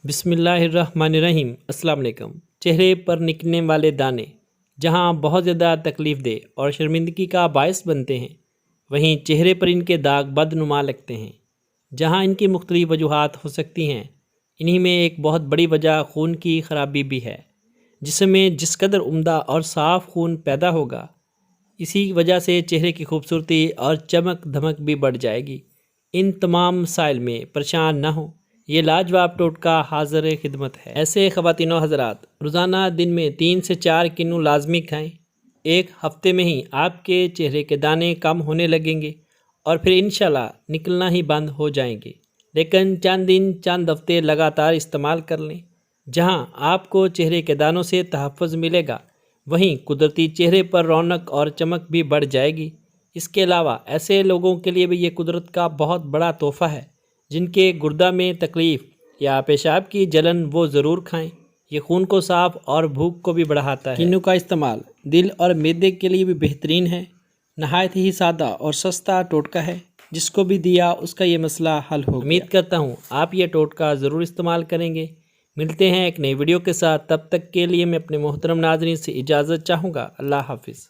بسم اللہ الرحمن الرحیم۔ السلام علیکم۔ چہرے پر نکلنے والے دانے جہاں بہت زیادہ تکلیف دہ اور شرمندگی کا باعث بنتے ہیں، وہیں چہرے پر ان کے داغ بدنما لگتے ہیں۔ جہاں ان کی مختلف وجوہات ہو سکتی ہیں، انہی میں ایک بہت بڑی وجہ خون کی خرابی بھی ہے۔ جسم میں جس قدر عمدہ اور صاف خون پیدا ہوگا، اسی وجہ سے چہرے کی خوبصورتی اور چمک دھمک بھی بڑھ جائے گی۔ ان تمام مسائل میں پریشان نہ ہوں، یہ لاجواب ٹوٹکا حاضر خدمت ہے۔ ایسے خواتین و حضرات، روزانہ دن میں 3 سے 4 کنو لازمی کھائیں۔ ایک ہفتے میں ہی آپ کے چہرے کے دانے کم ہونے لگیں گے اور پھر انشاءاللہ نکلنا ہی بند ہو جائیں گے۔ لیکن چند دن چند ہفتے لگاتار استعمال کر لیں، جہاں آپ کو چہرے کے دانوں سے تحفظ ملے گا، وہیں قدرتی چہرے پر رونق اور چمک بھی بڑھ جائے گی۔ اس کے علاوہ ایسے لوگوں کے لیے بھی یہ قدرت کا بہت بڑا تحفہ ہے جن کے گردہ میں تکلیف یا پیشاب کی جلن، وہ ضرور کھائیں۔ یہ خون کو صاف اور بھوک کو بھی بڑھاتا ہے۔ کنو کا استعمال دل اور معدے کے لیے بھی بہترین ہے۔ نہایت ہی سادہ اور سستا ٹوٹکا ہے، جس کو بھی دیا اس کا یہ مسئلہ حل ہو گیا۔ امید کرتا ہوں آپ یہ ٹوٹکا ضرور استعمال کریں گے۔ ملتے ہیں ایک نئی ویڈیو کے ساتھ، تب تک کے لیے میں اپنے محترم ناظرین سے اجازت چاہوں گا۔ اللہ حافظ۔